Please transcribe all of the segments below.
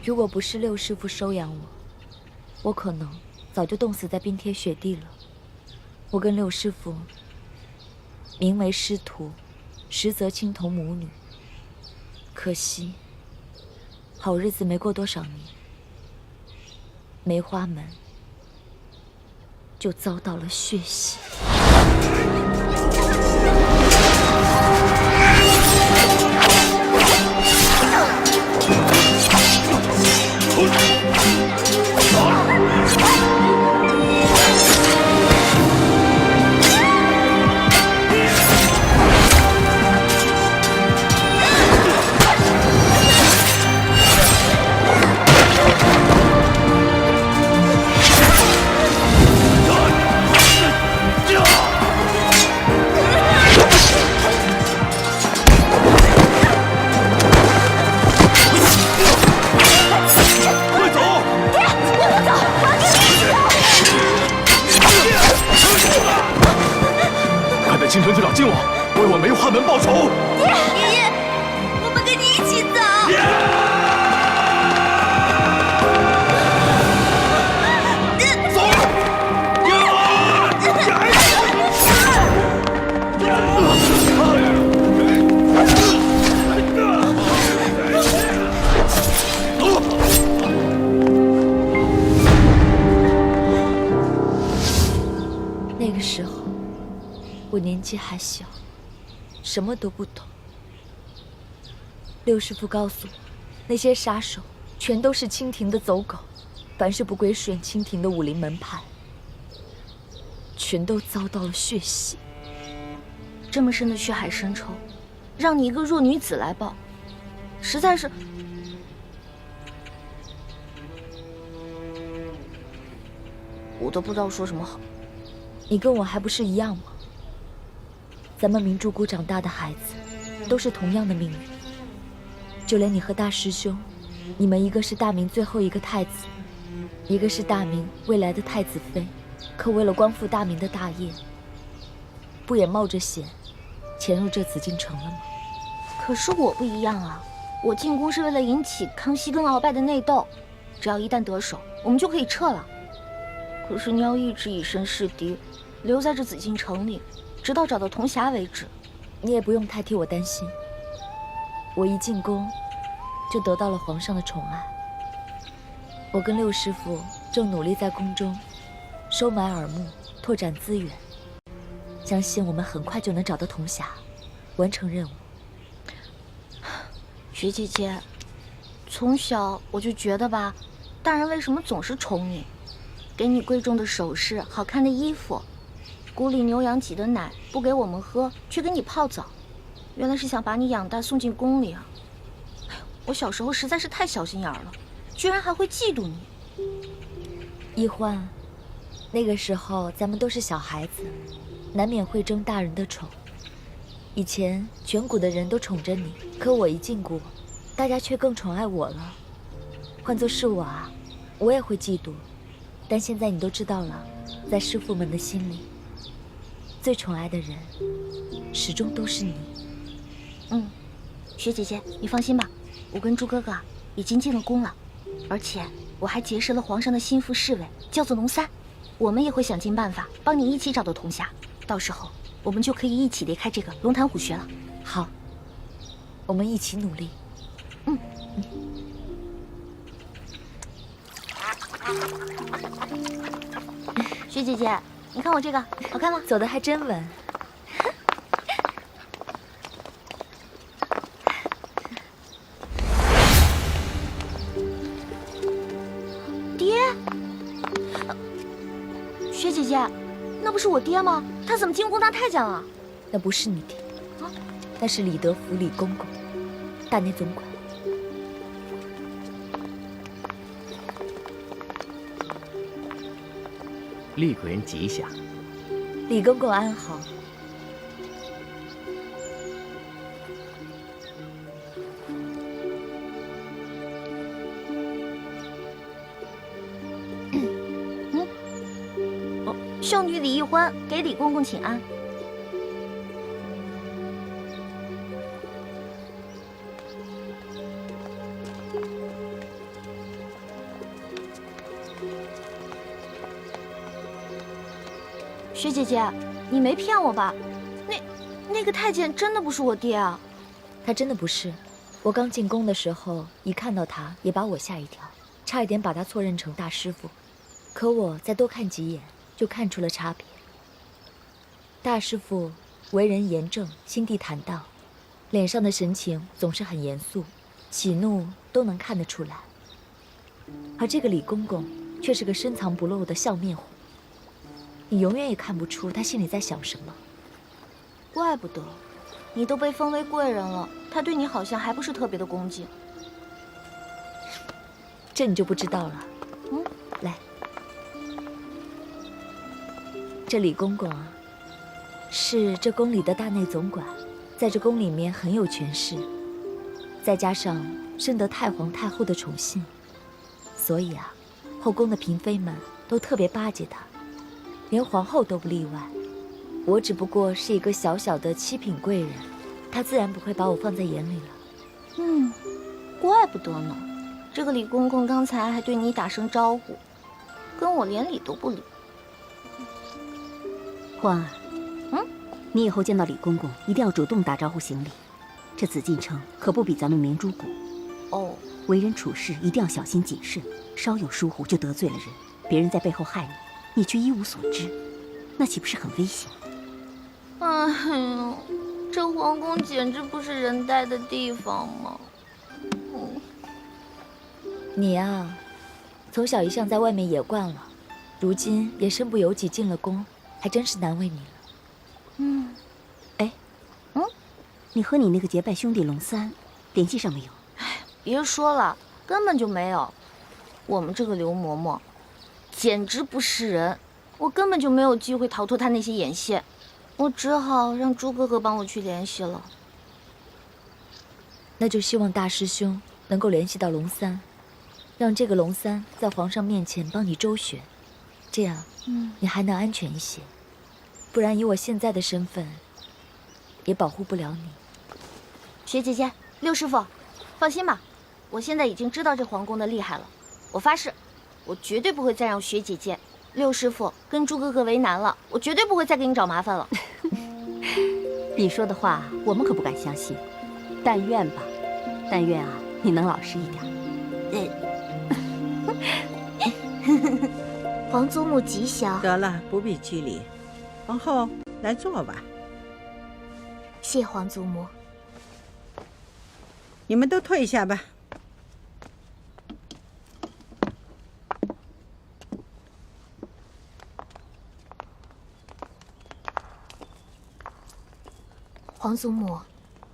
如果不是六师傅收养我，我可能早就冻死在冰天雪地了。我跟六师傅名为师徒，实则亲同母女。可惜，好日子没过多少年，梅花门就遭到了血洗。青城去找金王，为我梅花门报仇。爷爷，我们跟你一起走。那个时候，我年纪还小，什么都不懂。六师傅告诉我，那些杀手全都是清廷的走狗，凡是不归顺清廷的武林门派，全都遭到了血洗。这么深的血海深仇，让你一个弱女子来报，实在是……我都不知道说什么好。你跟我还不是一样吗？咱们明珠谷长大的孩子，都是同样的命运。就连你和大师兄，你们一个是大明最后一个太子，一个是大明未来的太子妃，可为了光复大明的大业，不也冒着险潜入这紫禁城了吗？可是我不一样啊，我进宫是为了引起康熙跟鳌拜的内斗，只要一旦得手，我们就可以撤了。可是你要一直以身试敌，留在这紫禁城里，直到找到铜匣为止。你也不用太替我担心，我一进宫就得到了皇上的宠爱。我跟六师傅正努力在宫中收买耳目，拓展资源，相信我们很快就能找到铜匣，完成任务。雪姐姐，从小我就觉得吧，大人为什么总是宠你，给你贵重的首饰、好看的衣服，谷里牛羊挤的奶不给我们喝，却给你泡澡，原来是想把你养大送进宫里啊！哎，我小时候实在是太小心眼了，居然还会嫉妒你。一欢，那个时候咱们都是小孩子，难免会争大人的宠。以前全谷的人都宠着你，可我一进谷，大家却更宠爱我了。换作是我啊，我也会嫉妒。但现在你都知道了，在师傅们的心里，最宠爱的人始终都是你。雪姐姐，你放心吧，我跟朱哥哥已经进了宫了，而且我还结识了皇上的心腹侍卫，叫做龙三，我们也会想尽办法帮你一起找到铜匣，到时候我们就可以一起离开这个龙潭虎穴了。好，我们一起努力。雪姐姐，你看我这个好看吗？走得还真稳。爹，雪姐姐，那不是我爹吗？他怎么进宫当太监了？那不是你爹，那是李德福李公公，大内总管。厉贵人吉祥。李公公安好。孝女李一欢给李公公请安。学姐姐，你没骗我吧？那个太监真的不是我爹啊？他真的不是。我刚进宫的时候，一看到他，也把我吓一跳，差一点把他错认成大师傅。可我再多看几眼，就看出了差别。大师傅为人严正，心地坦荡，脸上的神情总是很严肃，喜怒都能看得出来。而这个李公公却是个深藏不露的笑面虎，你永远也看不出他心里在想什么。怪不得，你都被封为贵人了，他对你好像还不是特别的恭敬。这你就不知道了。来，这李公公啊，是这宫里的大内总管，在这宫里面很有权势，再加上深得太皇太后的宠幸，所以啊，后宫的嫔妃们都特别巴结他，连皇后都不例外。我只不过是一个小小的七品贵人，他自然不会把我放在眼里了。怪不得呢。这个李公公刚才还对你打声招呼，跟我连理都不理。欢儿，你以后见到李公公一定要主动打招呼行礼。这紫禁城可不比咱们明珠谷。哦，为人处事一定要小心谨慎，稍有疏忽就得罪了人，别人在背后害你，你却一无所知，那岂不是很危险？哎呦，这皇宫简直不是人待的地方嘛！你呀，从小一向在外面野惯了，如今也身不由己进了宫，还真是难为你了。你和你那个结拜兄弟龙三联系上没有？别说了，根本就没有。我们这个刘嬷嬷，简直不是人，我根本就没有机会逃脱他那些眼线，我只好让朱哥哥帮我去联系了。那就希望大师兄能够联系到龙三，让这个龙三在皇上面前帮你周旋，这样，你还能安全一些。不然以我现在的身份，也保护不了你。学姐姐，六师傅，放心吧，我现在已经知道这皇宫的厉害了。我发誓，我绝对不会再让学姐姐、六师傅跟朱哥哥为难了，我绝对不会再给你找麻烦了。你说的话我们可不敢相信，但愿吧，但愿啊，你能老实一点。皇祖母吉祥。得了，不必拘礼。皇后，来坐吧。谢皇祖母。你们都退下吧。皇祖母，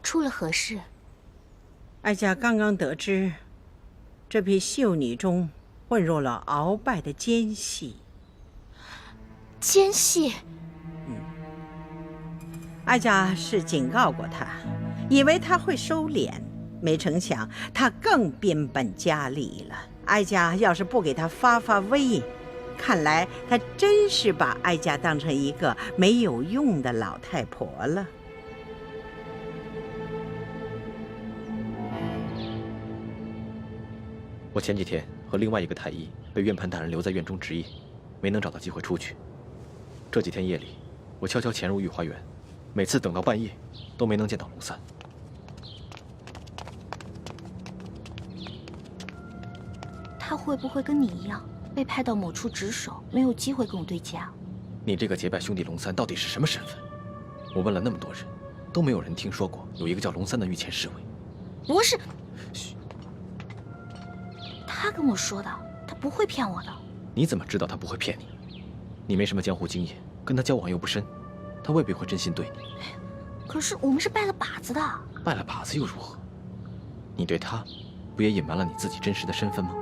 出了何事？哀家刚刚得知，这批秀女中混入了鳌拜的奸细。奸细？哀家是警告过他，以为他会收敛，没成想他更变本加厉了。哀家要是不给他发发威，看来他真是把哀家当成一个没有用的老太婆了。我前几天和另外一个太医被院判大人留在院中值夜，没能找到机会出去。这几天夜里，我悄悄潜入御花园，每次等到半夜，都没能见到龙三。他会不会跟你一样，被派到某处值守，没有机会跟我对接啊？你这个结拜兄弟龙三到底是什么身份？我问了那么多人，都没有人听说过有一个叫龙三的御前侍卫。不是。嘘。他跟我说的，他不会骗我的。你怎么知道他不会骗你？你没什么江湖经验，跟他交往又不深，他未必会真心对你。可是我们是拜了把子的。拜了把子又如何？你对他，不也隐瞒了你自己真实的身份吗？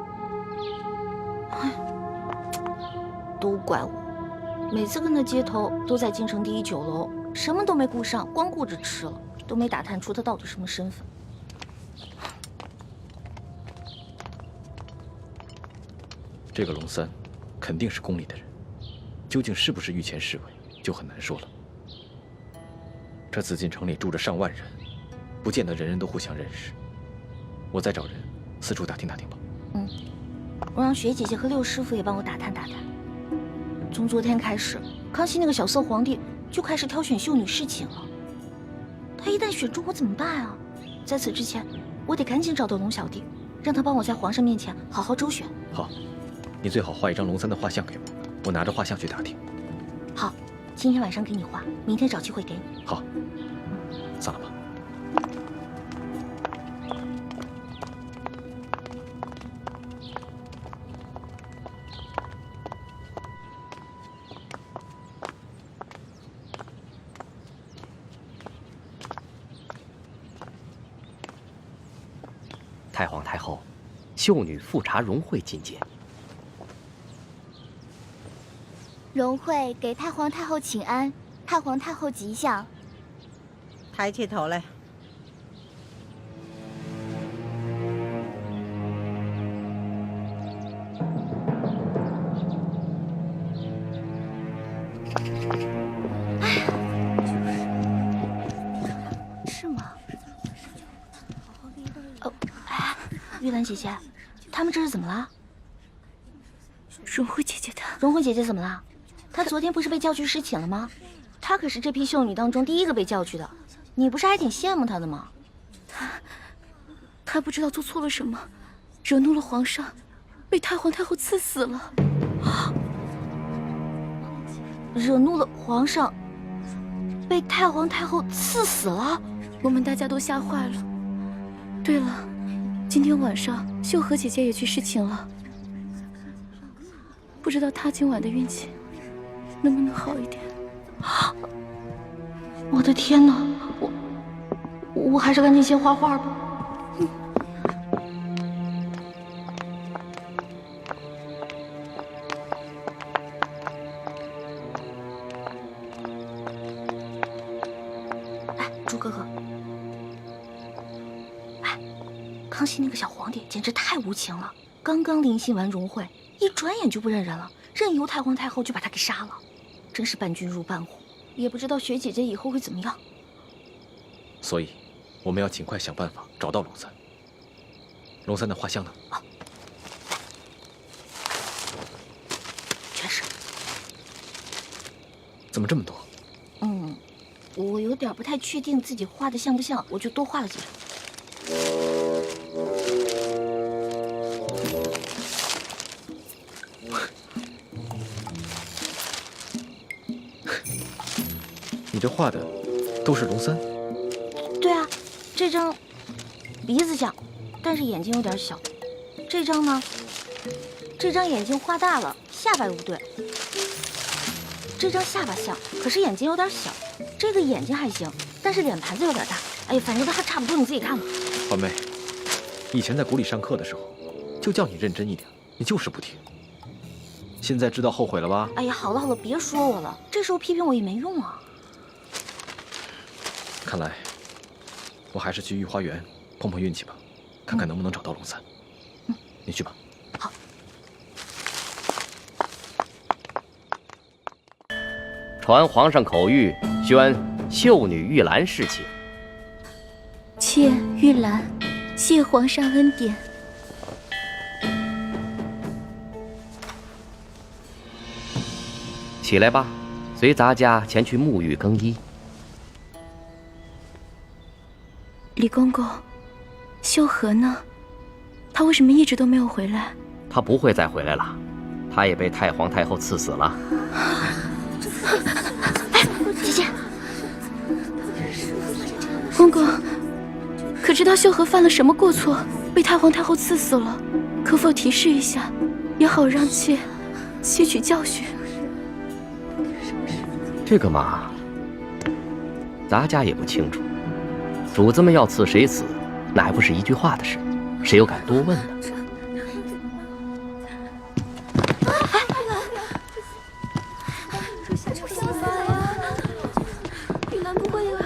都怪我，每次跟他接头都在京城第一酒楼，什么都没顾上，光顾着吃了，都没打探出他到底什么身份。这个龙三，肯定是宫里的人，究竟是不是御前侍卫，就很难说了。这紫禁城里住着上万人，不见得人人都互相认识。我再找人四处打听打听吧。我让学姐姐和六师傅也帮我打探打探。从昨天开始，康熙那个小色皇帝就开始挑选秀女侍寝了。他一旦选中我怎么办啊？在此之前，我得赶紧找到龙小弟，让他帮我在皇上面前好好周旋。好，你最好画一张龙三的画像给我，我拿着画像去打听。好，今天晚上给你画，明天找机会给你。好，散了吧。太皇太后，秀女富察荣惠觐见。荣惠给太皇太后请安，太皇太后吉祥。抬起头来。是吗？哦，哎，玉兰姐姐，他们这是怎么了？荣惠姐姐她，荣惠姐姐怎么了？她昨天不是被叫去侍寝了吗？她可是这批秀女当中第一个被叫去的，你不是还挺羡慕她的吗？她不知道做错了什么，惹怒了皇上，被太皇太后赐死了。惹怒了皇上，被太皇太后赐死了。我们大家都吓坏了。对了，今天晚上秀禾姐姐也去侍寝了，不知道她今晚的运气能不能好一点。我的天哪，我还是赶紧先画画吧。哎，朱哥哥，哎，康熙那个小皇帝简直太无情了，刚刚临幸完荣惠，一转眼就不认人了，任由太皇太后就把他给杀了，真是伴君如伴虎。也不知道雪姐姐以后会怎么样。所以，我们要尽快想办法找到龙三。龙三的画像呢？啊，全是。怎么这么多？我有点不太确定自己画的像不像，我就多画了几张。你这画的都是龙三？对啊，这张鼻子像，但是眼睛有点小。这张呢？这张眼睛画大了，下巴又不对。这张下巴像，可是眼睛有点小。这个眼睛还行，但是脸盘子有点大。哎呀，反正都还差不多，你自己看吧。环妹，以前在谷里上课的时候，就叫你认真一点，你就是不听。现在知道后悔了吧？哎呀，好了好了，别说我了，这时候批评我也没用啊。看来，我还是去御花园碰碰运气吧，看看能不能找到龙三。你去吧。好。传皇上口谕，宣秀女玉兰侍寝。妾玉兰，谢皇上恩典。起来吧，随咱家前去沐浴更衣。李公公，秀禾呢？他为什么一直都没有回来？他不会再回来了，他也被太皇太后赐死了。哎，姐姐，公公，可知道秀禾犯了什么过错，被太皇太后赐死了？可否提示一下，也好让妾吸取教训。这个嘛，咱家也不清楚。主子们要赐谁死，那还不是一句话的事，谁又敢多问呢？玉兰不会有，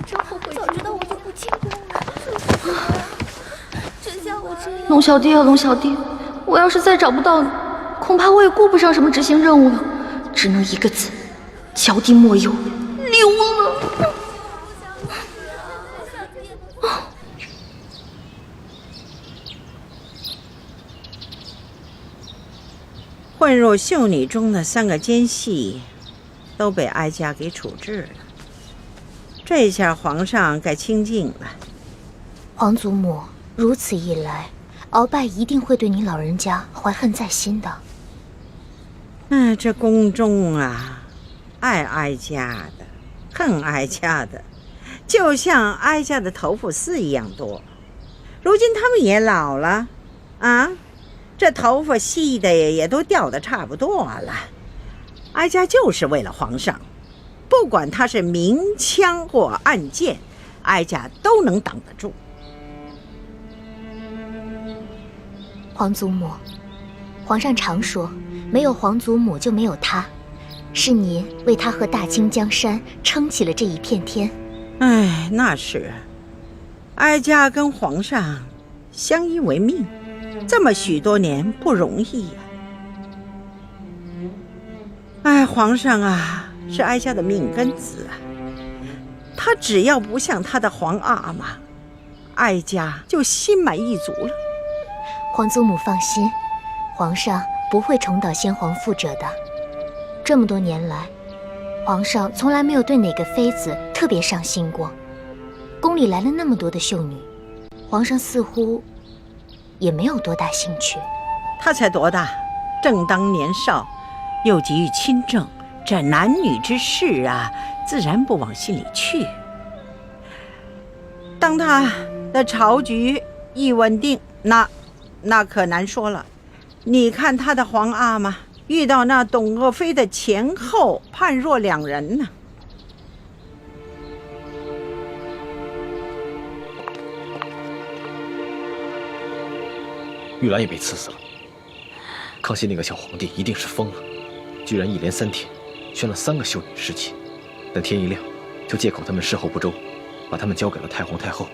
真后悔，早知道我就不进宫了。真像我这样。龙小弟啊，龙小弟，我要是再找不到你，恐怕我也顾不上什么执行任务了，只能一个字：脚底抹油，溜了。混入秀女中的3个奸细都被哀家给处置了。这下皇上该清静了。皇祖母，如此一来，鳌拜一定会对您老人家怀恨在心的。这宫中啊，爱哀家的，恨哀家的，就像哀家的头发丝一样多。如今他们也老了，啊，这头发细的也都掉得差不多了。哀家就是为了皇上，不管他是明枪或暗箭，哀家都能挡得住。皇祖母，皇上常说，没有皇祖母就没有他，是您为他和大清江山撑起了这一片天。哎，那是，哀家跟皇上相依为命，这么许多年不容易呀。哎，皇上啊，是哀家的命根子啊，他只要不像他的皇阿玛，哀家就心满意足了。皇祖母放心，皇上不会重蹈先皇覆辙的。这么多年来，皇上从来没有对哪个妃子特别上心过。宫里来了那么多的秀女，皇上似乎也没有多大兴趣。他才多大，正当年少，又急于亲政，这男女之事啊，自然不往心里去。当他的朝局一稳定，那可难说了。你看他的皇阿玛遇到那董鄂妃的前后判若两人呢。玉兰也被刺死了。康熙那个小皇帝一定是疯了，居然一连3天宣了3个秀女尸体，等天一亮，就借口他们事后不周，把他们交给了太皇太后。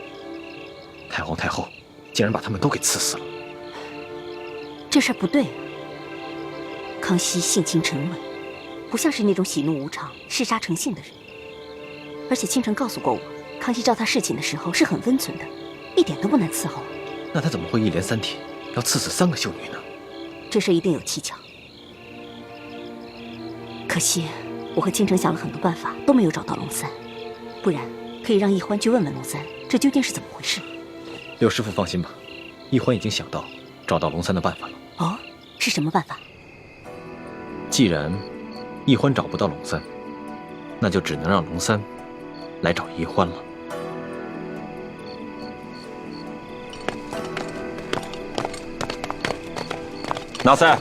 太皇太后竟然把他们都给刺死了。这事儿不对啊！康熙性情沉稳，不像是那种喜怒无常、嗜杀成性的人。而且清晨告诉过我，康熙召他侍寝的时候是很温存的，一点都不难伺候。那他怎么会一连3天要刺死3个秀女呢？这事一定有蹊跷。可惜我和清晨想了很多办法，都没有找到龙三。不然可以让奕欢去问问龙三，这究竟是怎么回事。六师傅放心吧，奕欢已经想到找到龙三的办法了。哦，是什么办法？既然奕欢找不到龙三，那就只能让龙三来找奕欢了。纳赛，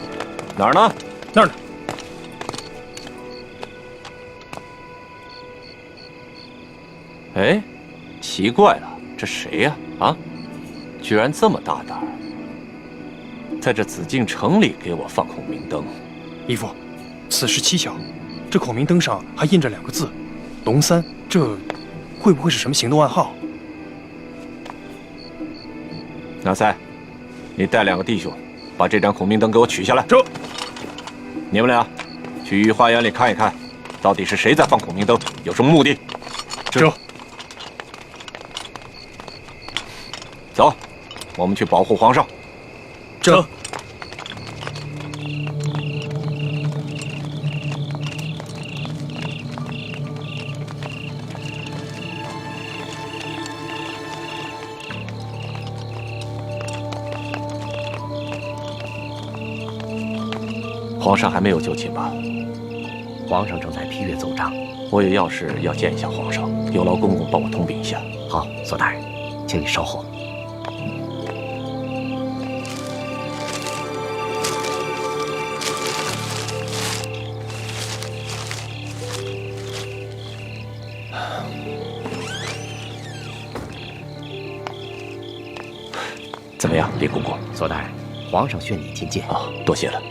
哪儿呢？那儿呢。哎，奇怪了，这谁呀？啊，居然这么大胆儿，在这紫禁城里给我放孔明灯。义父，此事蹊跷，这孔明灯上还印着2个字“龙三”，这会不会是什么行动暗号？纳赛，你带2个弟兄，把这盏孔明灯给我取下来。这，你们俩去御花园里看一看，到底是谁在放孔明灯，有什么目的？这。走，我们去保护皇上。这。皇上还没有就寝吧？皇上正在批阅奏章。我也要是要见一下皇上，有劳公公帮我通禀一下。好，索大人，请你稍后。怎么样，李公公？索大人，皇上宣你觐见。啊，多谢了。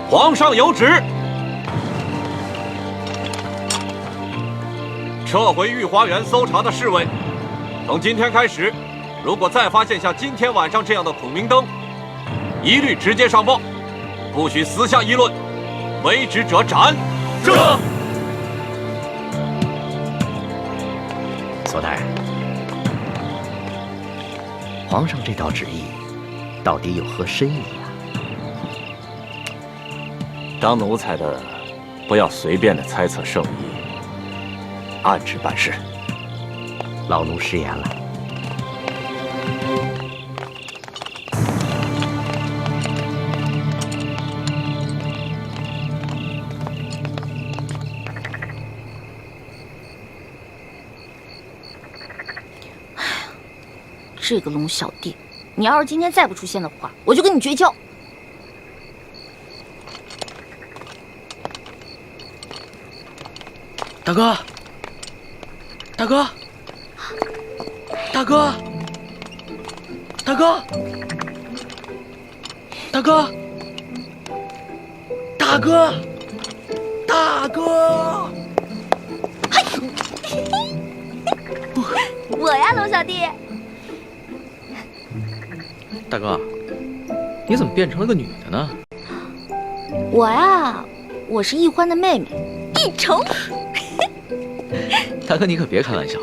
皇上有旨，撤回御花园搜查的侍卫。从今天开始，如果再发现像今天晚上这样的孔明灯，一律直接上报，不许私下议论，违之者斩。是。左大人，皇上这道旨意到底有何深意啊？当奴才的，不要随便的猜测圣意，按旨办事。老奴失言了。这个龙小弟，你要是今天再不出现的话，我就跟你绝交。大哥，大哥，大哥，大哥，大哥，大哥，大哥！我呀，龙小弟。大哥，你怎么变成了个女的呢？我呀，我是易欢的妹妹，易成。大哥，你可别开玩笑，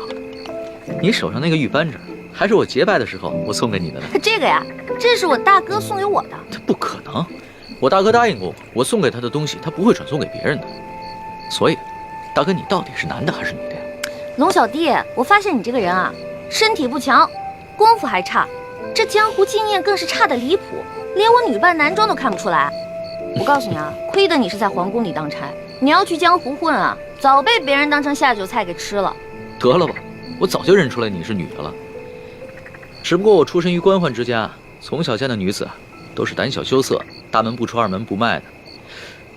你手上那个玉扳指还是我结拜的时候我送给你的呢。这个呀，这是我大哥送给我的。这不可能，我大哥答应过我送给他的东西他不会转送给别人的。所以，大哥，你到底是男的还是女的呀？龙小弟，我发现你这个人啊，身体不强，功夫还差，这江湖经验更是差得离谱，连我女扮男装都看不出来。我告诉你啊，亏得你是在皇宫里当差，你要去江湖混啊，早被别人当成下酒菜给吃了。得了吧，我早就认出来你是女的了。只不过我出身于官宦之家，从小见的女子都是胆小羞涩，大门不出二门不迈的。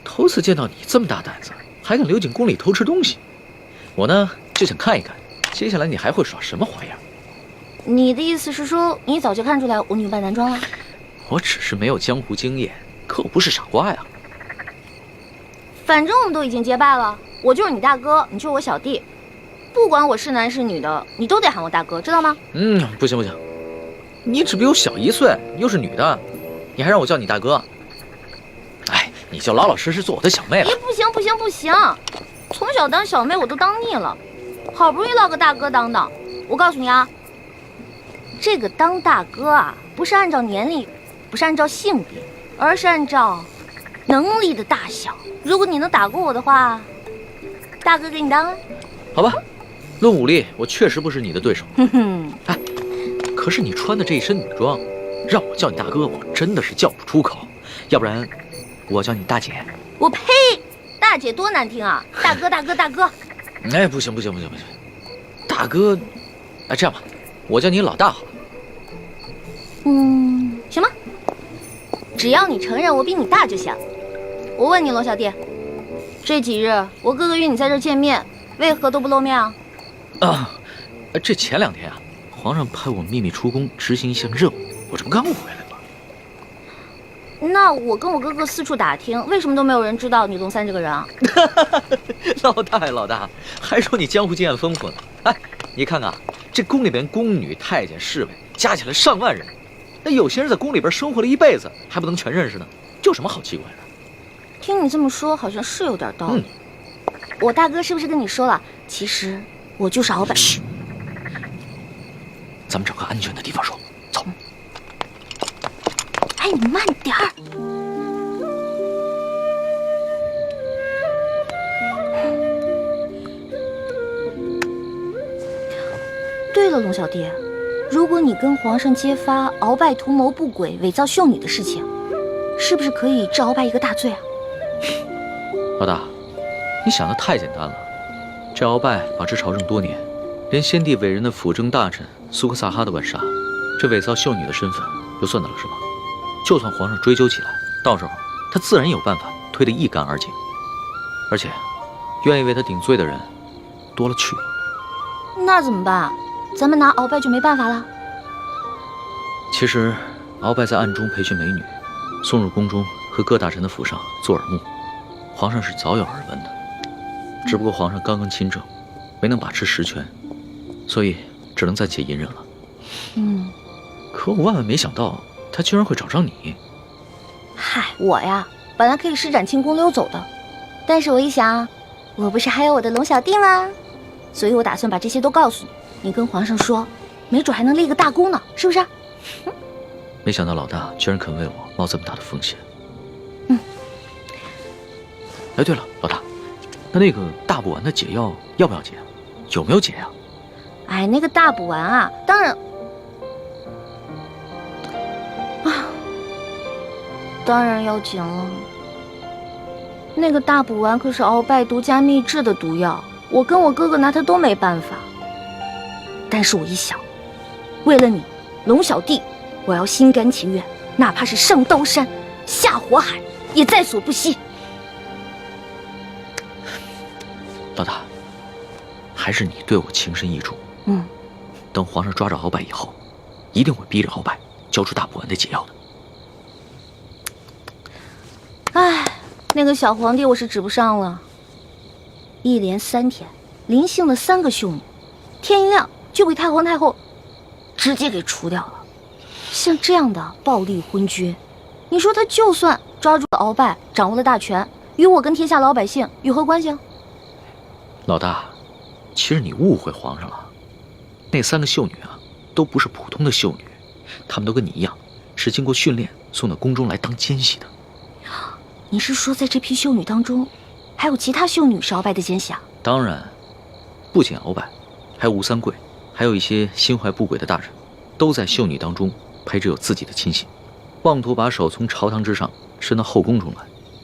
头次见到你这么大胆子，还敢溜进宫里偷吃东西，我呢就想看一看，接下来你还会耍什么花样。你的意思是说，你早就看出来我女扮男装了？我只是没有江湖经验，可我不是傻瓜呀。反正我们都已经结拜了，我就是你大哥，你就是我小弟，不管我是男是女的，你都得喊我大哥，知道吗？不行不行，你只比我小1岁，又是女的，你还让我叫你大哥？哎，你就老老实实做我的小妹吧。不行不行不行，从小当小妹我都当腻了，好不容易落个大哥当当。我告诉你啊，这个当大哥啊，不是按照年龄，不是按照性别，而是按照能力的大小。如果你能打过我的话，大哥给你当啊。好吧，论武力，我确实不是你的对手。哼哼，哎，可是你穿的这一身女装，让我叫你大哥，我真的是叫不出口。要不然，我叫你大姐。我呸！大姐多难听啊！大哥大哥大哥。哎，不行不行不行不行，大哥，哎，这样吧，我叫你老大好了。行吧，只要你承认我比你大就行。我问你，龙小弟，这几日我哥哥约你在这儿见面，为何都不露面啊？这前2天啊，皇上派我秘密出宫执行一项任务，我这不刚回来吗？那我跟我哥哥四处打听，为什么都没有人知道你龙三这个人啊？老大呀老大，还说你江湖经验丰富呢。哎，你看看这宫里边宫女、太监、侍卫加起来上万人，那有些人在宫里边生活了一辈子，还不能全认识呢，这有什么好奇怪的？听你这么说，好像是有点道理。我大哥是不是跟你说了？其实我就是鳌拜。嘘，咱们找个安全的地方说。走。哎，你慢点儿。对了，龙小弟，如果你跟皇上揭发鳌拜图谋不轨、伪造秀女的事情，是不是可以治鳌拜一个大罪啊？老大，你想的太简单了。这鳌拜把持朝政多年，连先帝伟人的辅政大臣苏克萨哈都敢杀，这伪造秀女的身份就算得了是吧？就算皇上追究起来，到时候他自然有办法推得一干二净。而且，愿意为他顶罪的人多了去了。那怎么办？咱们拿鳌拜就没办法了？其实，鳌拜在暗中培训美女，送入宫中和各大臣的府上做耳目，皇上是早有耳闻的。只不过皇上刚刚亲政，没能把持实权，所以只能暂且隐忍了。可我万万没想到，他居然会找上你。嗨，我呀，本来可以施展轻功溜走的，但是我一想，我不是还有我的龙小弟吗？所以我打算把这些都告诉你，你跟皇上说，没准还能立个大功呢，是不是？没想到老大居然肯为我冒这么大的风险。哎，对了，老大，那个大补丸的解药要不要解啊？有没有解啊？哎，那个大补丸啊，当然当然要解了。那个大补丸可是鳌拜独家秘制的毒药，我跟我哥哥拿它都没办法。但是我一想，为了你，龙小弟，我要心甘情愿，哪怕是上刀山下火海，也在所不惜。老大，还是你对我情深意重。等皇上抓着鳌拜以后，一定会逼着鳌拜交出大补丸的解药的。唉，那个小皇帝我是指不上了。一连3天，临幸的3个秀女，天一亮就被太皇太后直接给除掉了。像这样的暴力昏厥，你说他就算抓住了鳌拜，掌握了大权，与我跟天下老百姓有何关系啊？老大，其实你误会皇上了。那3个秀女啊，都不是普通的秀女，她们都跟你一样，是经过训练送到宫中来当奸细的。你是说，在这批秀女当中，还有其他秀女是鳌拜的奸细啊？当然，不仅鳌拜，还有吴三桂，还有一些心怀不轨的大人，都在秀女当中配置有自己的亲信，妄图把手从朝堂之上伸到后宫中来，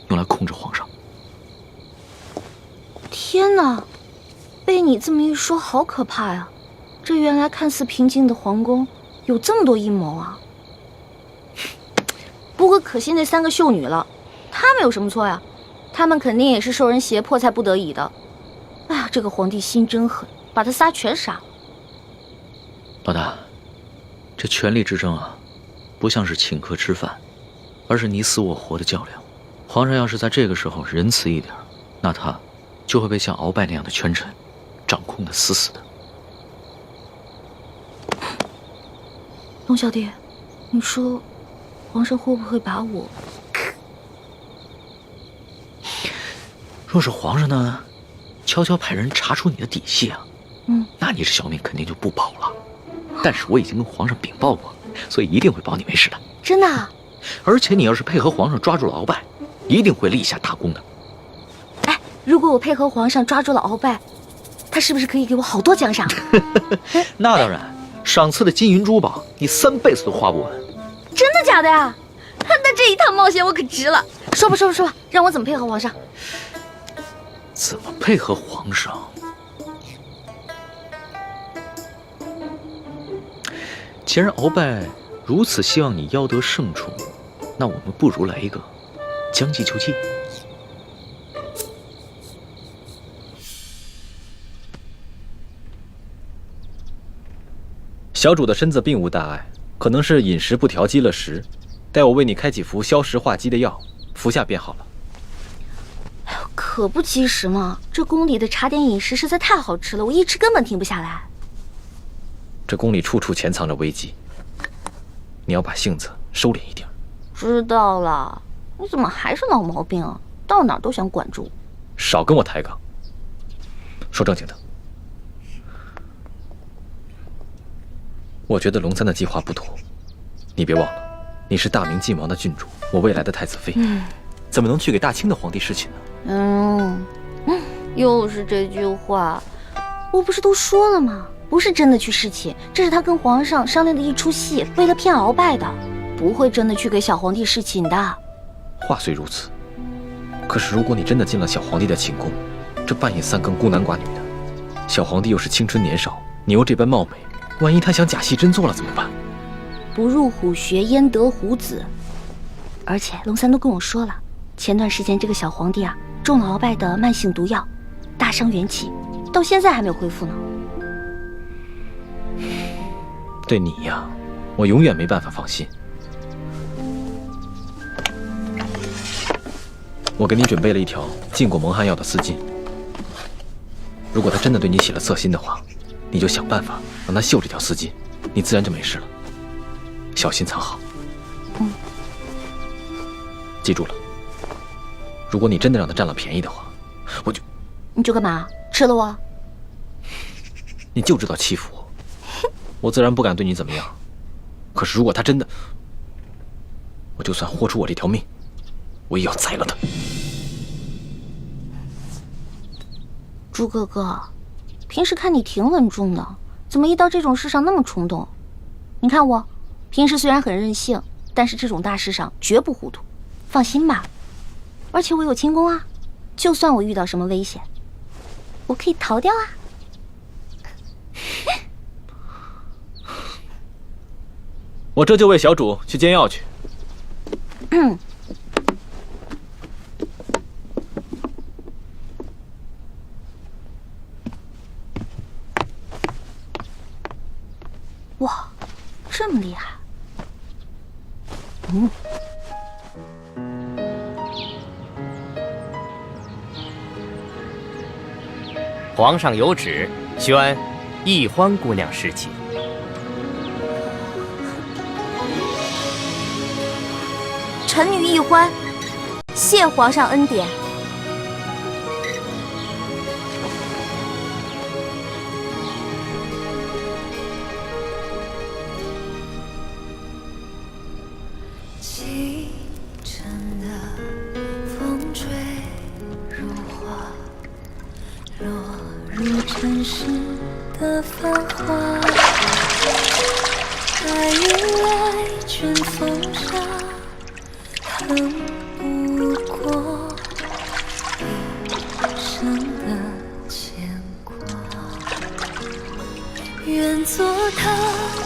用来控制皇上。天哪，被你这么一说，好可怕呀！这原来看似平静的皇宫，有这么多阴谋啊！不过可惜那3个秀女了，她们有什么错呀？她们肯定也是受人胁迫才不得已的。哎呀，这个皇帝心真狠，把他仨全杀了。老大，这权力之争啊，不像是请客吃饭，而是你死我活的较量。皇上要是在这个时候仁慈一点，那他就会被像鳌拜那样的权臣掌控得死死的。龙小弟，你说皇上会不会把我……若是皇上呢，悄悄派人查出你的底细啊，那你这小命肯定就不保了。但是我已经跟皇上禀报过，所以一定会保你没事的。真的啊？而且你要是配合皇上抓住了鳌拜，一定会立下大功的。哎，如果我配合皇上抓住了鳌拜，他是不是可以给我好多奖赏？那当然，赏赐的金银珠宝，你3辈子都花不完。真的假的呀？那这一趟冒险我可值了。说吧，让我怎么配合皇上？怎么配合皇上？既然鳌拜如此希望你邀得圣宠，那我们不如来一个将计就计。小主的身子并无大碍，可能是饮食不调积了食，待我为你开几服消食化积的药，服下便好了。哎呦，可不及时嘛！这宫里的茶点饮食实在太好吃了，我一吃根本停不下来。这宫里处处潜藏着危机，你要把性子收敛一点。知道了，你怎么还是老毛病啊？到哪儿都想管住。少跟我抬杠。说正经的，我觉得龙三的计划不妥。你别忘了，你是大明晋王的郡主，我未来的太子妃，怎么能去给大清的皇帝侍寝呢？又是这句话。我不是都说了吗？不是真的去侍寝，这是他跟皇上商量的一出戏，为了骗鳌拜的，不会真的去给小皇帝侍寝的。话虽如此，可是如果你真的进了小皇帝的寝宫，这半夜3更孤男寡女的，小皇帝又是青春年少，你又这般貌美，万一他想假戏真做了怎么办？不入虎穴焉得虎子。而且龙三都跟我说了，前段时间这个小皇帝啊，中了鳌拜的慢性毒药，大伤元气，到现在还没有恢复呢。对你呀，我永远没办法放心。我给你准备了一条禁过蒙汗药的丝巾，如果他真的对你起了色心的话，你就想办法让他绣这条丝巾，你自然就没事了。小心藏好。记住了，如果你真的让他占了便宜的话，你就干嘛？吃了我？你就知道欺负我，我自然不敢对你怎么样。可是如果他真的，我就算豁出我这条命，我也要宰了他。猪哥哥，平时看你挺稳重的，怎么一到这种事上那么冲动？你看我，平时虽然很任性，但是这种大事上绝不糊涂。放心吧，而且我有轻功啊，就算我遇到什么危险，我可以逃掉啊。我这就为小主去煎药去。哇，这么厉害！皇上有旨，宣易欢姑娘侍寝。臣女易欢，谢皇上恩典。清晨的风吹如花，落入尘世的繁华。白云来，卷风沙。恨不过一生的牵挂，愿做他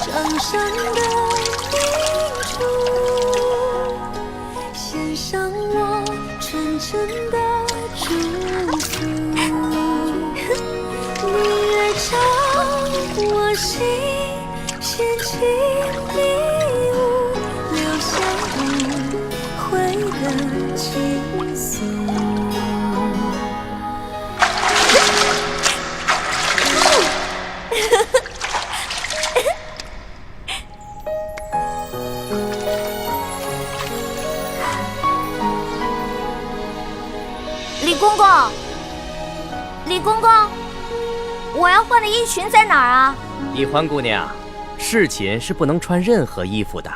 掌上的明珠，献上我纯真的祝福。明月照我心，献起礼物，留下无悔的情愫。李公公，李公公，我要换的衣裙在哪儿啊？易欢姑娘，侍寝是不能穿任何衣服的。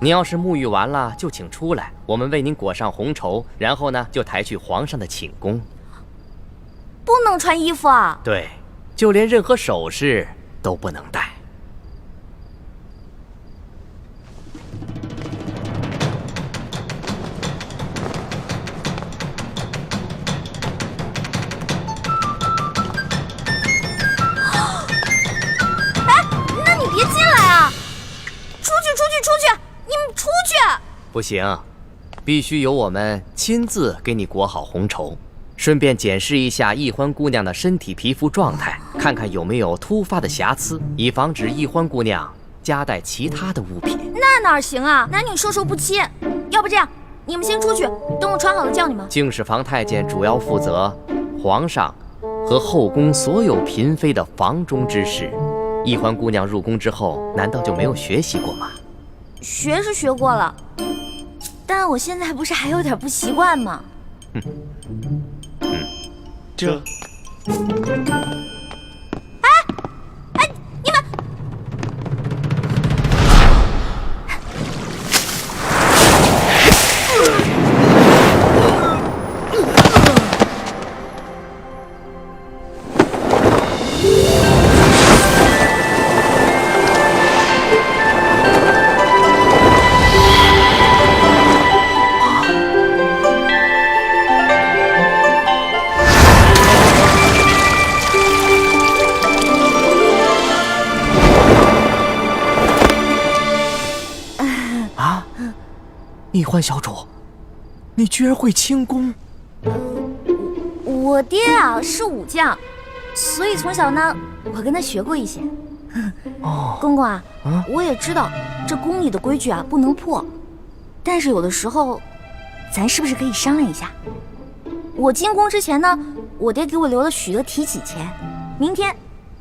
你要是沐浴完了，就请出来，我们为您裹上红绸，然后呢，就抬去皇上的寝宫。不能穿衣服啊？对，就连任何首饰都不能戴。别进来啊！出去！出去！出去！你们出去！不行，必须由我们亲自给你裹好红绸，顺便检视一下易欢姑娘的身体皮肤状态，看看有没有突发的瑕疵，以防止易欢姑娘夹带其他的物品。那哪行啊？男女授受不亲。要不这样，你们先出去，等我穿好了叫你们。敬事房太监主要负责皇上和后宫所有嫔妃的房中之事。易欢姑娘入宫之后，难道就没有学习过吗？学是学过了，但我现在不是还有点不习惯吗？这。哎，你们！易欢小主，你居然会轻功！我爹啊是武将，所以从小呢，我跟他学过一些。公公啊，我也知道这宫里的规矩啊不能破，但是有的时候，咱是不是可以商量一下？我进宫之前呢，我爹给我留了许多提起钱，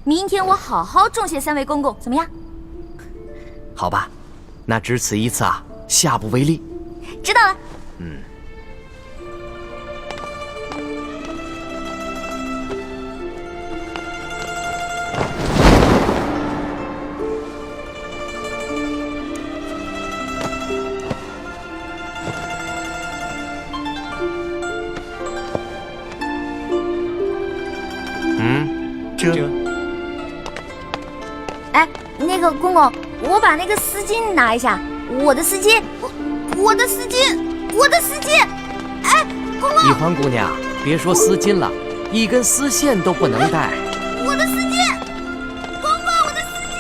明天我好好重谢3位公公，怎么样？好吧，那只此一次啊，下不为例。知道了。哎，那个公公，我把那个丝巾拿一下，我的丝巾，我的丝巾，我的丝巾！哎，公公，一欢姑娘，别说丝巾了，一根丝线都不能带。我的丝巾，公公，我的丝巾！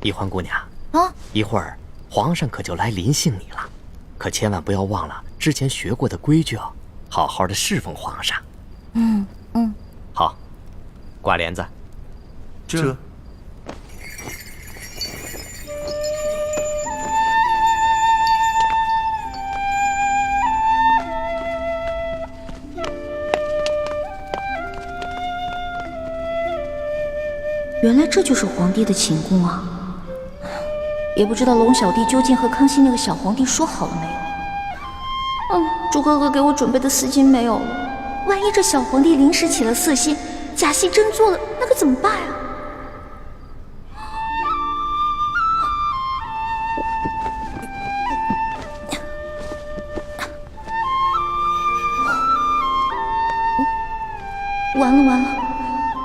一欢姑娘啊，一会儿皇上可就来临幸你了，可千万不要忘了之前学过的规矩哦，好好的侍奉皇上。好，挂帘子。这。原来这就是皇帝的寝宫啊！也不知道龙小弟究竟和康熙那个小皇帝说好了没有。朱哥哥给我准备的丝巾没有了，万一这小皇帝临时起了色心，假戏真做了，那可怎么办啊？完了！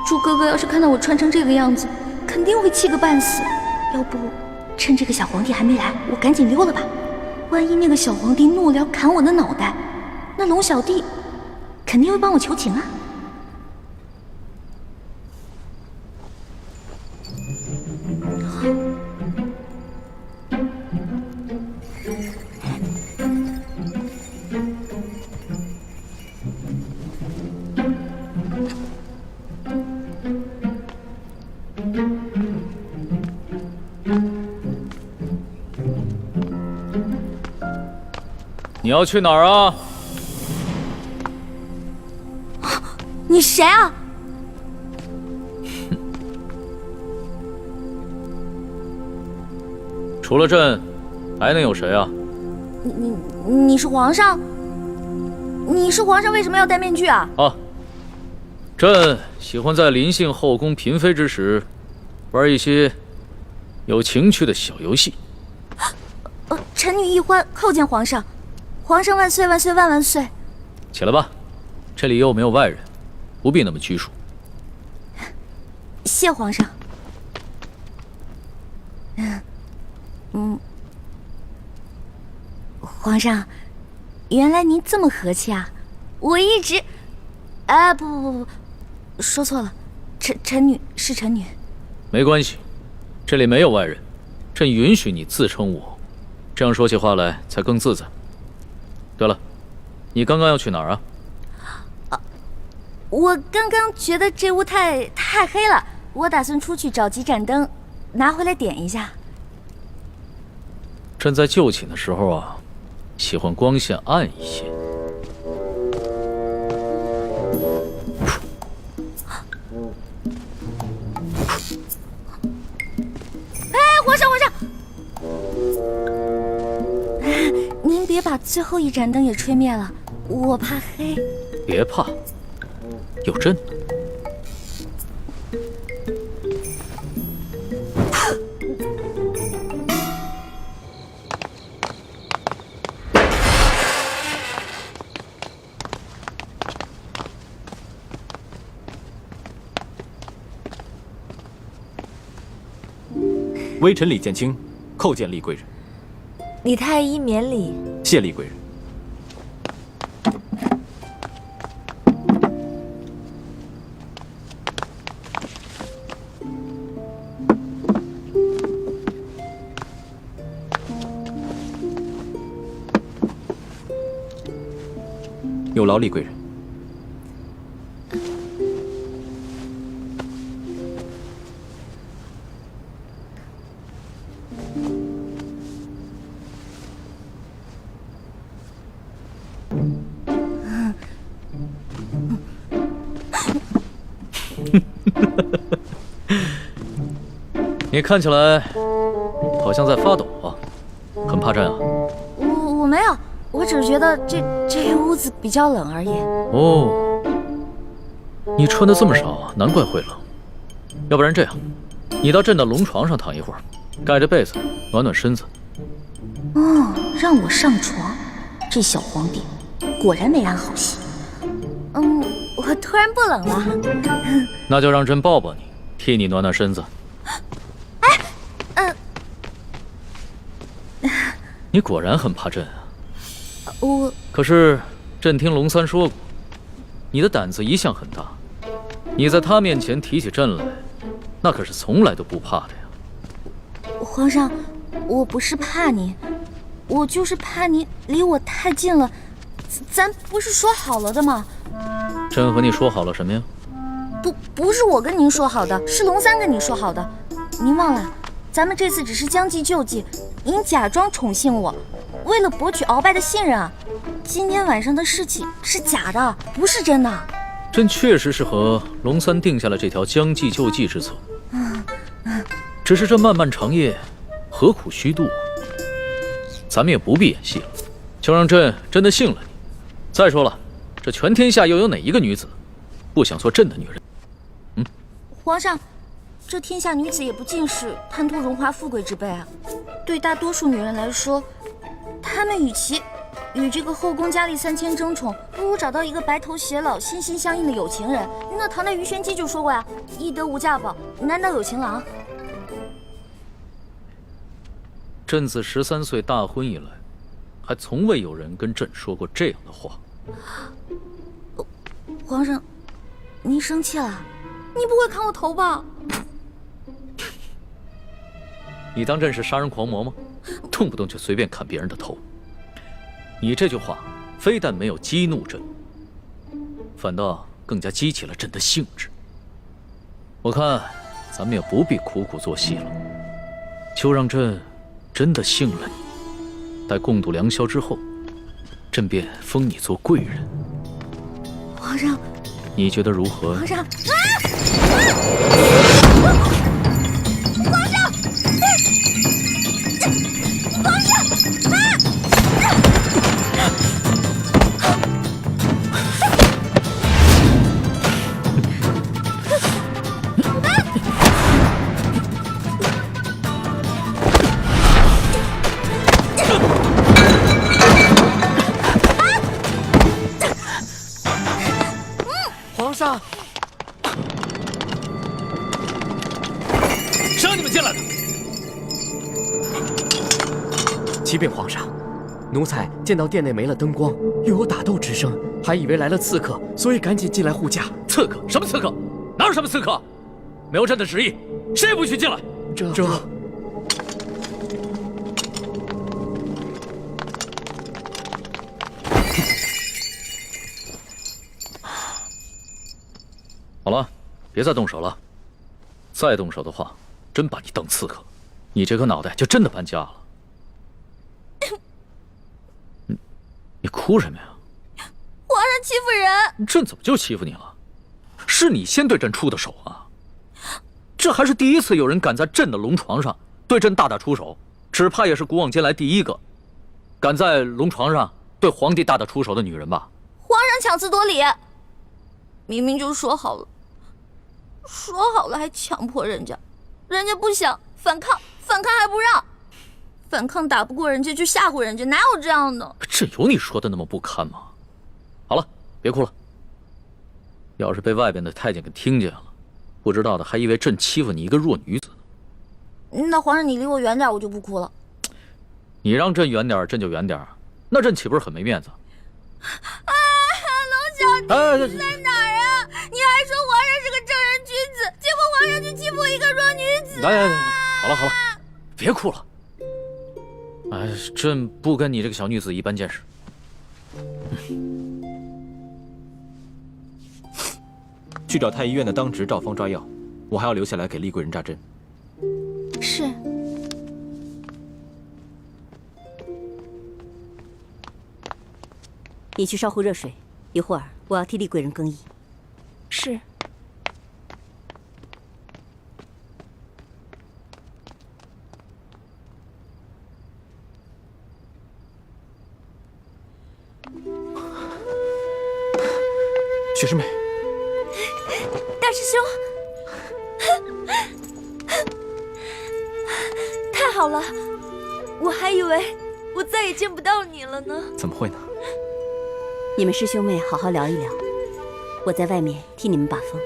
朱哥哥要是看到我穿成这个样子，肯定会气个半死。要不趁这个小皇帝还没来，我赶紧溜了吧。万一那个小皇帝怒了砍我的脑袋，那龙小弟肯定会帮我求情啊。你要去哪儿啊？你谁啊？除了朕，还能有谁啊？你是皇上？你是皇上，为什么要戴面具啊？朕喜欢在临幸后宫嫔妃之时，玩一些有情趣的小游戏。臣女一欢叩见皇上，皇上万岁万岁万万岁！起来吧，这里又没有外人，不必那么拘束。谢皇上。皇上，原来您这么和气啊！我一直……不，说错了，臣女是臣女。没关系，这里没有外人，朕允许你自称我，这样说起话来才更自在。对了，你刚刚要去哪儿啊？我刚刚觉得这屋太黑了，我打算出去找几盏灯，拿回来点一下。朕在就寝的时候啊，喜欢光线暗一些。皇上，您别把最后一盏灯也吹灭了，我怕黑。别怕，有朕。微臣李建清叩见厉贵人。李太医免礼。谢厉贵人。有劳厉贵人。你看起来好像在发抖啊，很怕震啊？我没有，我只是觉得这屋子比较冷而已。哦，你穿的这么少啊，难怪会冷。要不然这样，你到朕的龙床上躺一会儿，盖着被子暖暖身子。哦，让我上床，这小皇帝果然没安好心。我突然不冷了。那就让朕抱抱你，替你暖暖身子。你果然很怕朕啊！可是朕听龙三说过，你的胆子一向很大，你在他面前提起朕来，那可是从来都不怕的呀。皇上，我不是怕你，我就是怕你离我太近了。咱不是说好了的吗？朕和你说好了什么呀？不是我跟您说好的，是龙三跟你说好的。您忘了，咱们这次只是将计就计。您假装宠幸我，为了博取鳌拜的信任啊！今天晚上的事情是假的，不是真的。朕确实是和龙三定下了这条将计就计之策。只是这漫漫长夜，何苦虚度？咱们也不必演戏了，就让朕真的信了你。再说了，这全天下又有哪一个女子不想做朕的女人？皇上，这天下女子也不尽是贪图荣华富贵之辈啊。对大多数女人来说，她们与其与这个后宫佳丽3000争宠，不如找到一个白头偕老、心心相印的有情人。那唐代鱼玄机就说过呀：“易得无价宝，难得有情郎。”朕自13岁大婚以来，还从未有人跟朕说过这样的话。皇上，您生气了？你不会砍我头吧？你当朕是杀人狂魔吗？动不动就随便砍别人的头。你这句话非但没有激怒朕，反倒更加激起了朕的兴致。我看咱们也不必苦苦做戏了，就让朕真的信了你。待共度良宵之后，朕便封你做贵人。皇上，你觉得如何？皇上，皇上，谁让你们进来的？启禀皇上，奴才见到殿内没了灯光，又有打斗之声，还以为来了刺客，所以赶紧进来护驾。刺客？什么刺客？哪有什么刺客？没有朕的旨意，谁也不许进来。这……好了，别再动手了。再动手的话，真把你当刺客，你这颗脑袋就真的搬家了。你哭什么呀？皇上欺负人！朕怎么就欺负你了？是你先对朕出的手啊！这还是第一次有人敢在朕的龙床上对朕大打出手，只怕也是古往今来第一个敢在龙床上对皇帝大打出手的女人吧？皇上强词夺理，明明就说好了，还强迫人家，人家不想反抗还不让，反抗打不过人家就吓唬人家，哪有这样的？这有你说的那么不堪吗？好了，别哭了。要是被外边的太监给听见了，不知道的还以为朕欺负你一个弱女子呢。那皇上你离我远点，我就不哭了。你让朕远点，朕就远点，那朕岂不是很没面子？啊，龙小弟，你在哪儿啊？你还说皇上是个正人君子，结果皇上去欺负一个弱女子。来，好了，别哭了。哎，朕不跟你这个小女子一般见识。去找太医院的当值赵方抓药，我还要留下来给厉贵人扎针。是。你去烧壶热水，一会儿我要替厉贵人更衣。是。雪师妹，大师兄，太好了，我还以为我再也见不到你了呢。怎么会呢？你们师兄妹好好聊一聊，我在外面替你们把风。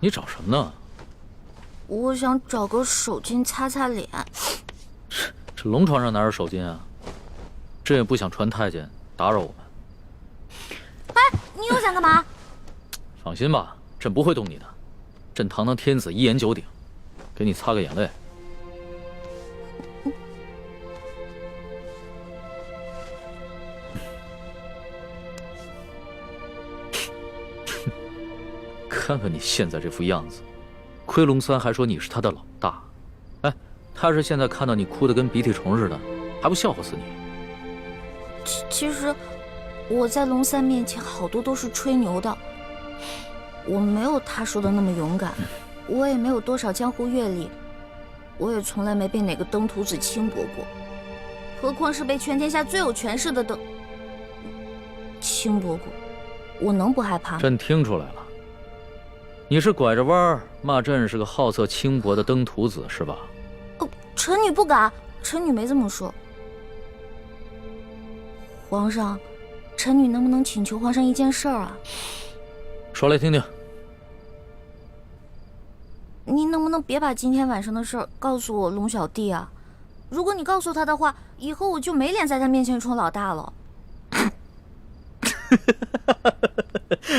你找什么呢？我想找个手巾擦擦脸。这龙床上哪有手巾啊？朕也不想传太监打扰我们。哎，你又想干嘛？放心吧，朕不会动你的。朕堂堂天子一言九鼎，给你擦个眼泪。看看你现在这副样子，亏龙三还说你是他的老大。哎，他是现在看到你哭得跟鼻涕虫似的，还不笑话死你？其实我在龙三面前好多都是吹牛的，我没有他说的那么勇敢，我也没有多少江湖阅历，我也从来没被哪个登徒子轻薄过，何况是被全天下最有权势的轻薄过，我能不害怕吗？朕听出来了。你是拐着弯儿骂朕是个好色轻薄的登徒子是吧？臣女不敢，臣女没这么说。皇上，臣女能不能请求皇上一件事儿啊？说来听听。您能不能别把今天晚上的事儿告诉我龙小弟啊？如果你告诉他的话，以后我就没脸在他面前充老大了。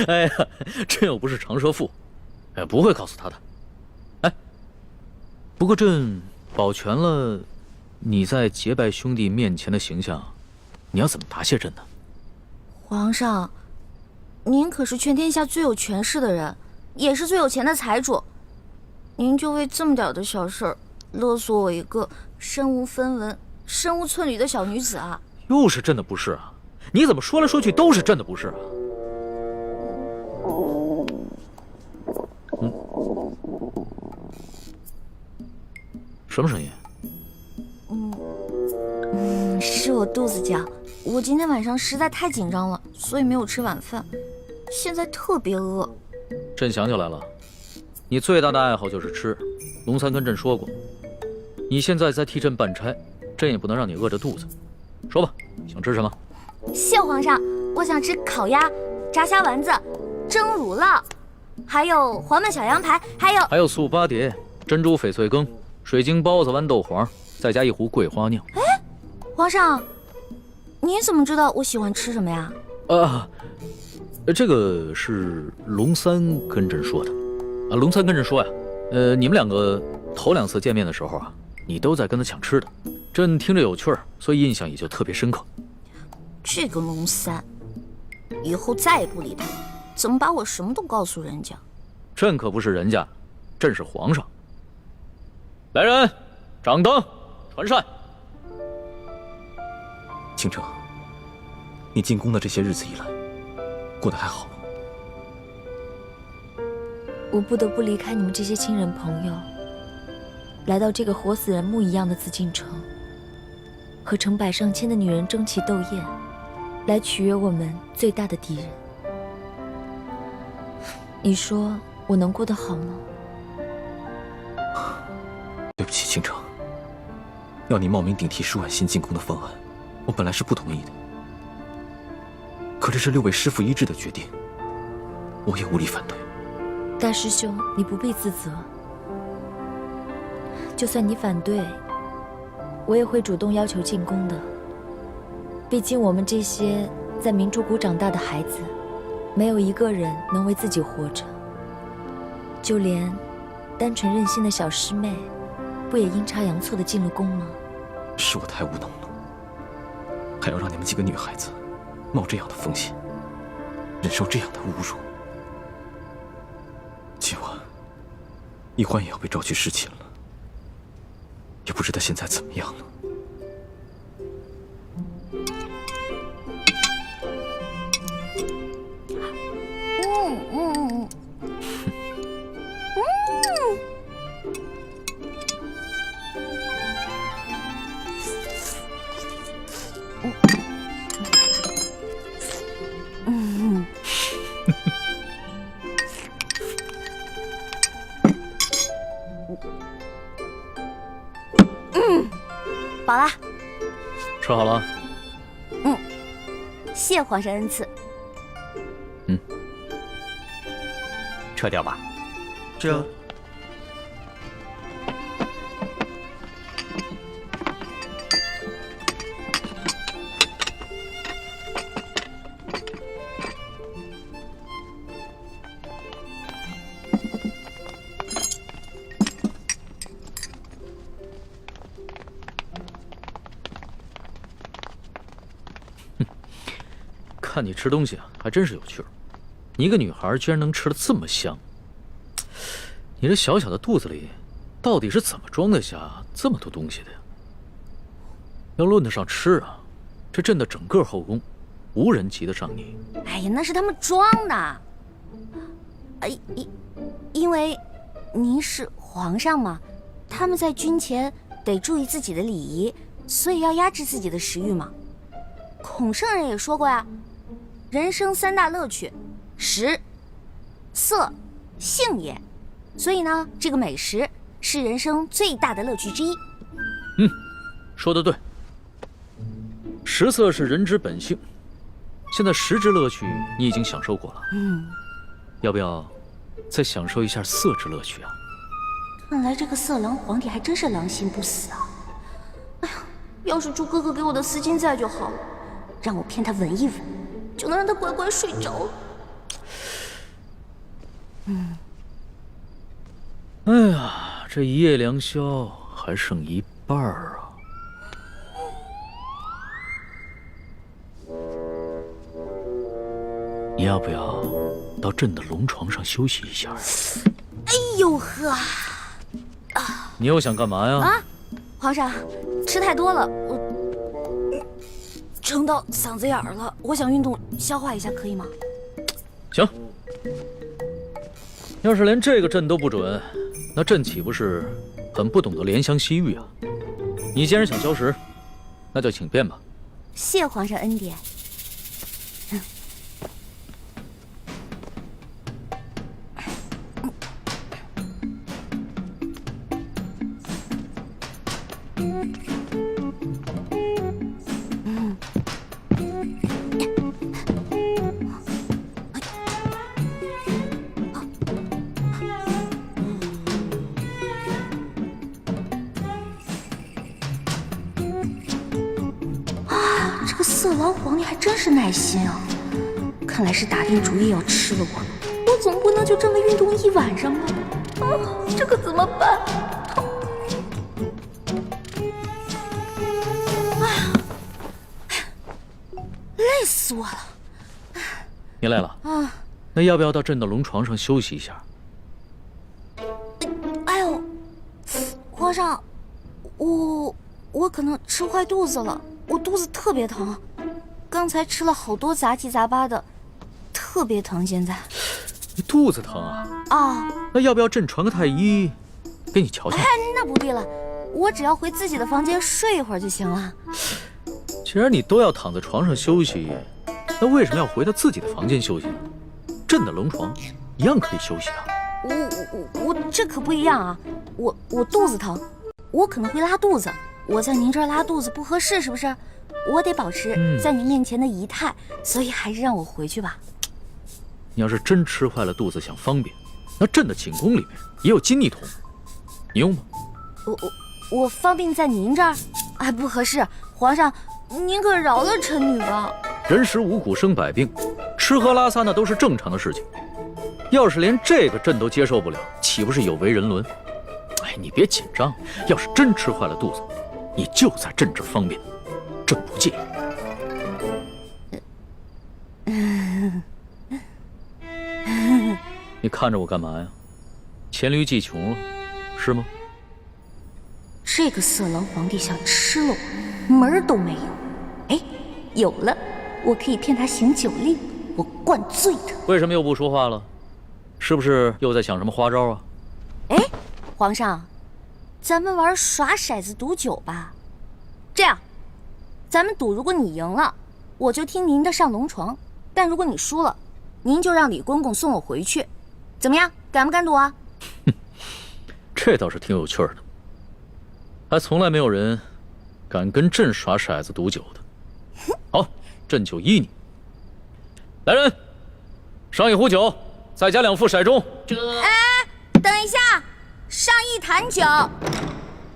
哎呀，朕又不是长舌妇。哎，不会告诉他的。哎，不过朕保全了你在结拜兄弟面前的形象，你要怎么答谢朕呢？皇上，您可是全天下最有权势的人，也是最有钱的财主，您就为这么点的小事儿勒索我一个身无分文、身无寸缕的小女子啊？又是朕的不是啊！你怎么说来说去都是朕的不是啊？什么声音？是我肚子叫。我今天晚上实在太紧张了，所以没有吃晚饭，现在特别饿。朕想起来了，你最大的爱好就是吃。龙三跟朕说过，你现在在替朕办差，朕也不能让你饿着肚子。说吧，想吃什么？谢皇上，我想吃烤鸭、炸虾丸子、蒸乳酪，还有黄焖小羊排，还有素八碟、珍珠翡翠羹、水晶包子、豌豆黄，再加一壶桂花酿。哎，皇上，你怎么知道我喜欢吃什么呀？这个是龙三跟朕说的。龙三跟朕说呀，你们两个头2次见面的时候啊，你都在跟他抢吃的，朕听着有趣儿，所以印象也就特别深刻。这个龙三，以后再也不理他了。怎么把我什么都告诉人家？朕可不是人家，朕是皇上。来人，掌灯，传膳。倾城，你进宫的这些日子以来，过得还好吗？我不得不离开你们这些亲人朋友，来到这个活死人墓一样的紫禁城，和成百上千的女人争奇斗艳，来取悦我们最大的敌人。你说我能过得好吗？对不起，倾城，要你冒名顶替舒婉欣进宫的方案，我本来是不同意的，可这是6位师父一致的决定，我也无力反对。大师兄，你不必自责。就算你反对，我也会主动要求进宫的。毕竟我们这些在明珠谷长大的孩子，没有一个人能为自己活着。就连单纯任性的小师妹，不也阴差阳错的进了宫吗？是我太无能了，还要让你们几个女孩子冒这样的风险，忍受这样的侮辱。今晚，易欢也要被召去侍寝了，也不知道现在怎么样了。饱啦。吃好了。谢皇上恩赐。撤掉吧。这。看你吃东西啊，还真是有趣儿。你一个女孩居然能吃得这么香，你这小小的肚子里，到底是怎么装得下这么多东西的呀？要论得上吃啊，这朕的整个后宫，无人及得上你。哎呀，那是他们装的。因为您是皇上嘛，他们在军前得注意自己的礼仪，所以要压制自己的食欲嘛。孔圣人也说过呀，人生3大乐趣，食、色、性也。所以呢，这个美食是人生最大的乐趣之一。说得对。食色是人之本性，现在食之乐趣你已经享受过了，要不要再享受一下色之乐趣啊？看来这个色狼皇帝还真是狼心不死啊！哎呀，要是猪哥哥给我的丝巾在就好，让我骗他闻一闻，就能让他乖乖睡着。哎呀，这一夜良宵还剩一半啊！你要不要到朕的龙床上休息一下？哎呦呵！你又想干嘛呀？啊，皇上，吃太多了，我撑到嗓子眼儿了，我想运动消化一下，可以吗？行。要是连这个朕都不准，那朕岂不是很不懂得怜香惜玉啊？你既然想消食，那就请便吧。谢皇上恩典。色狼皇帝还真是耐心啊！看来是打定主意要吃了我，我总不能就这么运动一晚上吧？这可怎么办？累死我了！你累了？那要不要到朕的龙床上休息一下？哎呦，皇上，我可能吃坏肚子了，我肚子特别疼。刚才吃了好多杂七杂八的，特别疼。现在你肚子疼啊？那要不要朕传个太医给你瞧瞧？那不必了，我只要回自己的房间睡一会儿就行了。既然你都要躺在床上休息，那为什么要回到自己的房间休息呢？朕的龙床一样可以休息啊。我这可不一样啊！我肚子疼，我可能会拉肚子。我在您这儿拉肚子不合适，是不是？我得保持在您面前的仪态，所以还是让我回去吧。你要是真吃坏了肚子想方便，那朕的寝宫里面也有金泥桶，你用吗？我方便在您这儿？哎，不合适，皇上，您可饶了臣女吧。人食五谷生百病，吃喝拉撒那都是正常的事情。要是连这个朕都接受不了，岂不是有违人伦？哎，你别紧张，要是真吃坏了肚子，你就在朕这儿方便，朕不介意。你看着我干嘛呀？黔驴技穷了，是吗？这个色狼皇帝想吃了我，门儿都没有。哎，有了，我可以骗他行酒令，我灌醉他。为什么又不说话了？是不是又在想什么花招啊？哎，皇上，咱们玩耍骰子赌酒吧。这样，咱们赌，如果你赢了，我就听您的上龙床；但如果你输了，您就让李公公送我回去。怎么样，敢不敢赌啊？这倒是挺有趣的，还从来没有人敢跟朕耍骰子赌酒的。好，朕就依你。来人，上一壶酒，再加2副骰盅。哎，等一下，上1坛酒。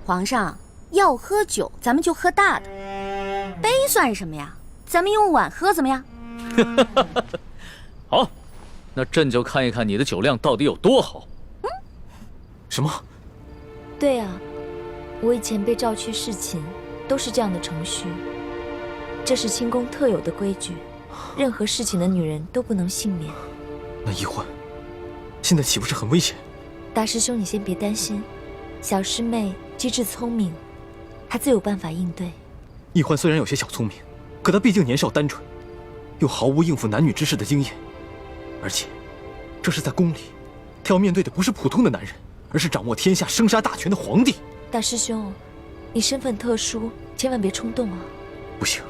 皇上要喝酒，咱们就喝大的，杯算什么呀？咱们用碗喝怎么样？好，那朕就看一看你的酒量到底有多好。什么？对啊，我以前被召去侍寝，都是这样的程序。这是清宫特有的规矩，任何侍寝的女人都不能幸免。那易欢，现在岂不是很危险？大师兄，你先别担心，小师妹机智聪明，她自有办法应对。易欢虽然有些小聪明，可她毕竟年少单纯，又毫无应付男女之事的经验，而且这是在宫里，她要面对的不是普通的男人，而是掌握天下生杀大权的皇帝。大师兄，你身份特殊，千万别冲动啊！不行，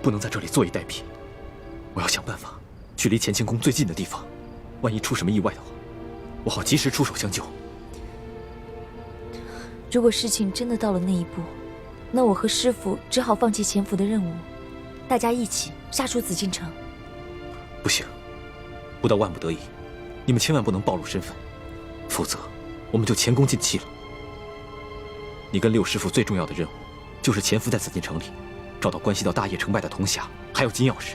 不能在这里坐以待毙，我要想办法去离乾清宫最近的地方，万一出什么意外的话，我好及时出手相救。如果事情真的到了那一步，那我和师父只好放弃潜伏的任务，大家一起杀出紫禁城。不行，不到万不得已，你们千万不能暴露身份，否则我们就前功尽弃了。你跟六师父最重要的任务，就是潜伏在紫禁城里，找到关系到大业成败的铜匣，还有金钥匙。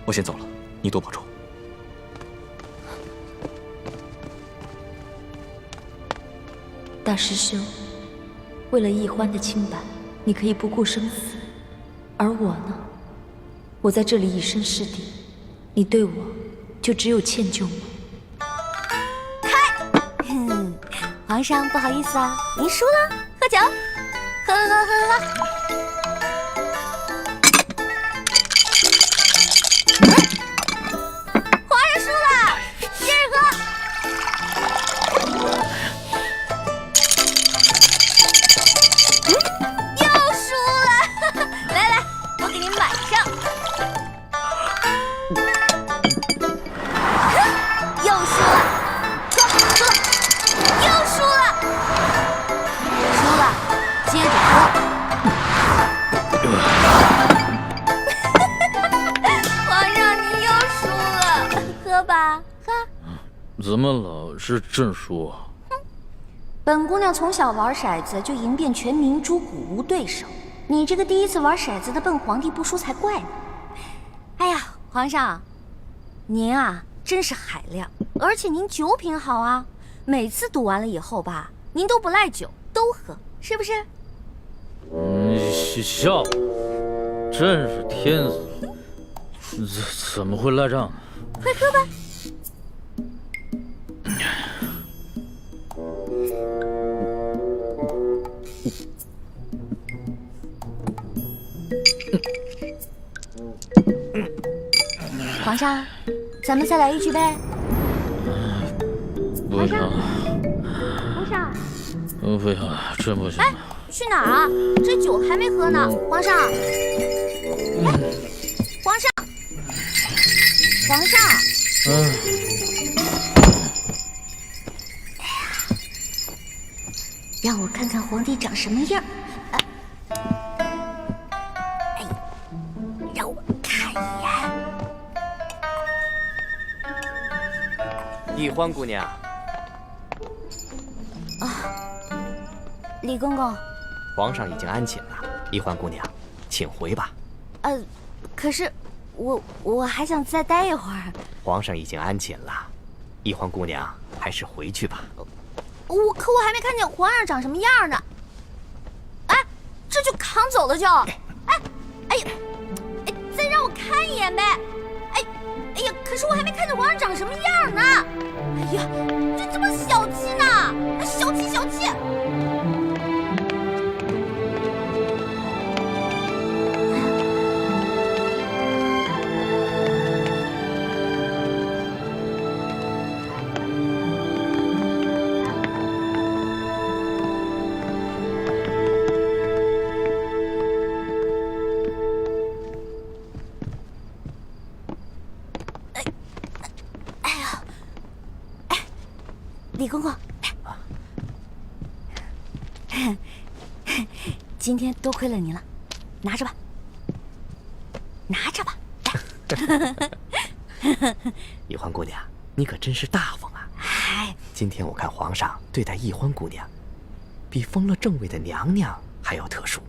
我先走了，你多保重。大师兄，为了易欢的清白，你可以不顾生死，而我呢？我在这里以身试敌，你对我就只有歉疚吗？皇上不好意思啊，您输了，喝酒，喝。皇上输了，接着喝。又输了，来，我给您满上。又输了，喝。又输了，接着喝。皇上，您又输了，喝吧，喝。怎么老是朕输啊？本姑娘从小玩骰子就赢遍全明珠谷，无对手。你这个第一次玩骰子的笨皇帝不输才怪呢。哎呀，皇上，您啊真是海量，而且您酒品好啊。每次赌完了以后吧，您都不赖酒，都喝，是不是？笑话，真是天死，怎么会赖账呢？快喝吧。皇上，咱们再来一局呗。不行，皇上，不行，真不行。哎，去哪儿啊？这酒还没喝呢，皇上。皇上，皇上。皇帝长什么样。让我看一眼。易欢姑娘，李公公，皇上已经安寝了。易欢姑娘，请回吧。可是我还想再待一会儿。皇上已经安寝了，易欢姑娘还是回去吧。可我还没看见皇上长什么样呢。哎，这就扛走了就。哎呀，再让我看一眼呗。哎呀，可是我还没看见皇上长什么样呢。哎呀，这么小气呢，小气小气。李公公，今天多亏了您了，拿着吧，拿着吧。易欢姑娘，你可真是大方啊！今天我看皇上对待易欢姑娘，比封了正位的娘娘还要特殊。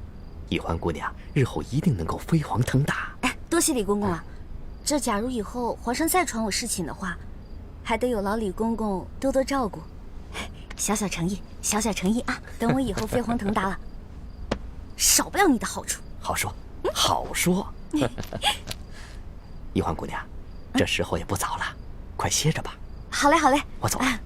易欢姑娘日后一定能够飞黄腾达。多谢李公公了。这假如以后皇上再传我侍寝的话，还得有劳李公公多多照顾。小小诚意，小小诚意啊！等我以后飞黄腾达了，少不了你的好处。好说，好说。易欢姑娘，这时候也不早了，快歇着吧。好嘞，好嘞，我走了。